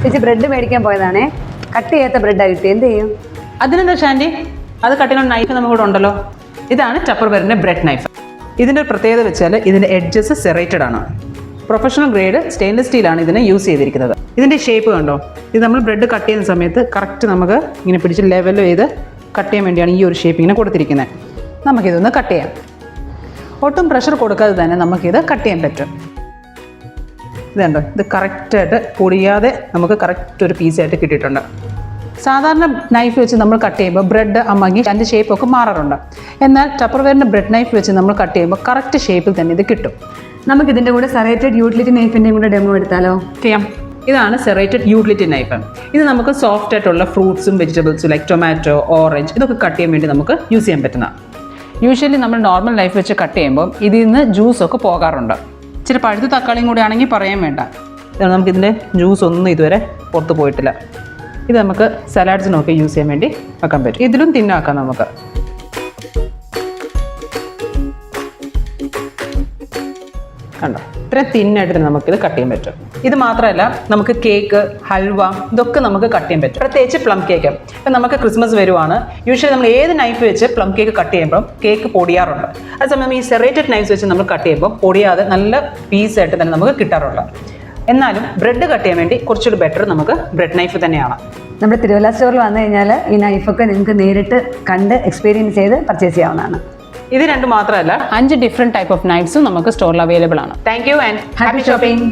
ചേച്ചി ബ്രെഡ് മേടിക്കാൻ പോയതാണേ, കട്ട് ചെയ്യാത്ത ബ്രെഡാണ് കിട്ടി, എന്ത് ചെയ്യും? അതിനെന്താ ഷാൻഡി, അത് കട്ട് ചെയ്യുന്ന നൈഫ് നമുക്കിവിടെ ഉണ്ടല്ലോ. ഇതാണ് ടപ്പർവെയറിൻ്റെ ബ്രെഡ് നൈഫ്. ഇതിൻ്റെ ഒരു പ്രത്യേകത വെച്ചാൽ ഇതിൻ്റെ എഡ്ജസ് സെറേറ്റഡ് ആണ്. പ്രൊഫഷണൽ ഗ്രേഡ് സ്റ്റെയിൻലെസ് സ്റ്റീലാണ് ഇതിനെ യൂസ് ചെയ്തിരിക്കുന്നത്. ഇതിൻ്റെ ഷേപ്പ് കണ്ടോ, ഇത് നമ്മൾ ബ്രെഡ് കട്ട് ചെയ്യുന്ന സമയത്ത് കറക്റ്റ് നമുക്ക് ഇങ്ങനെ പിടിച്ച് ലെവൽ ചെയ്ത് കട്ട് ചെയ്യാൻ വേണ്ടിയാണ് ഈ ഒരു ഷേപ്പ് ഇങ്ങനെ കൊടുത്തിരിക്കുന്നത്. നമുക്കിതൊന്ന് കട്ട് ചെയ്യാം. ഒട്ടും പ്രഷർ കൊടുക്കാതെ തന്നെ നമുക്കിത് കട്ട് ചെയ്യാൻ പറ്റും. ഇതുണ്ടോ, ഇത് കറക്റ്റായിട്ട് പൊടിയാതെ നമുക്ക് കറക്റ്റ് ഒരു പീസായിട്ട് കിട്ടിയിട്ടുണ്ട്. സാധാരണ നൈഫ് വെച്ച് നമ്മൾ കട്ട് ചെയ്യുമ്പോൾ ബ്രെഡ് അമ്മങ്ങി അതിൻ്റെ ഷേപ്പൊക്കെ മാറാറുണ്ട്. എന്നാൽ ടപ്പർവെയറിൻ്റെ ബ്രെഡ് നൈഫ് വെച്ച് നമ്മൾ കട്ട് ചെയ്യുമ്പോൾ കറക്റ്റ് ഷേപ്പിൽ തന്നെ ഇത് കിട്ടും. നമുക്കിതിൻ്റെ കൂടെ സെറേറ്റഡ് യൂട്ടിലിറ്റി നൈഫിൻ്റെയും കൂടെ ഡെമോ എടുത്താലോ? ചെയ്യാം. ഇതാണ് സെറേറ്റഡ് യൂട്ടിലിറ്റി നൈഫ്. ഇത് നമുക്ക് സോഫ്റ്റ് ആയിട്ടുള്ള ഫ്രൂട്ട്സും വെജിറ്റബിൾസും ലൈക്ക് ടൊമാറ്റോ, ഓറഞ്ച് ഇതൊക്കെ കട്ട് ചെയ്യാൻ വേണ്ടി നമുക്ക് യൂസ് ചെയ്യാൻ പറ്റുന്ന. യൂഷ്വലി നമ്മൾ നോർമൽ നൈഫ് വെച്ച് കട്ട് ചെയ്യുമ്പോൾ ഇതിൽ നിന്ന് ജ്യൂസൊക്കെ പോകാറുണ്ട്. ഇച്ചിരി പഴുത്ത തക്കാളിയും കൂടി ആണെങ്കിൽ പറയാൻ വേണ്ട. നമുക്കിതിൻ്റെ ജ്യൂസ് ഒന്നും ഇതുവരെ പുറത്ത് പോയിട്ടില്ല. ഇത് നമുക്ക് സലാഡ്സിനൊക്കെ യൂസ് ചെയ്യാൻ വേണ്ടി വെക്കാൻ പറ്റും. ഇതിലും തിന്നാക്കാം നമുക്ക്. കണ്ടോ, ഇത്രയും തിന്നായിട്ട് നമുക്കിത് കട്ട് ചെയ്യാൻ പറ്റും. ഇത് മാത്രമല്ല, നമുക്ക് കേക്ക്, ഹൽവ ഇതൊക്കെ നമുക്ക് കട്ട് ചെയ്യാൻ പറ്റും. പ്രത്യേകിച്ച് പ്ലം കേക്ക്. ഇപ്പം നമുക്ക് ക്രിസ്മസ് വരുവാണ്. യൂഷ്വലി നമ്മൾ ഏത് നൈഫ് വെച്ച് പ്ലം കേക്ക് കട്ട് ചെയ്യുമ്പോൾ കേക്ക് പൊടിയാറുണ്ട്. അതേസമയം ഈ സെറേറ്റഡ് നൈഫ്സ് വെച്ച് നമ്മൾ കട്ട് ചെയ്യുമ്പോൾ പൊടിയാതെ നല്ല പീസായിട്ട് തന്നെ നമുക്ക് കിട്ടാറുണ്ട്. എന്നാലും ബ്രെഡ് കട്ട് ചെയ്യാൻ വേണ്ടി കുറച്ചുകൂടി ബെറ്റർ നമുക്ക് ബ്രെഡ് നൈഫ് തന്നെയാണ്. നമ്മുടെ തിരുവല്ല സ്റ്റോറിൽ വന്നു കഴിഞ്ഞാൽ ഈ നൈഫൊക്കെ നിങ്ങൾക്ക് നേരിട്ട് കണ്ട് എക്സ്പീരിയൻസ് ചെയ്ത് പർച്ചേസ് ചെയ്യാവുന്നതാണ്. ഇത് രണ്ട് മാത്രമല്ല 5 ഡിഫറെൻറ്റ് ടൈപ്പ് ഓഫ് നൈഫ്സും നമുക്ക് സ്റ്റോറിൽ അവൈലബിൾ ആണ്. Thank you and happy shopping.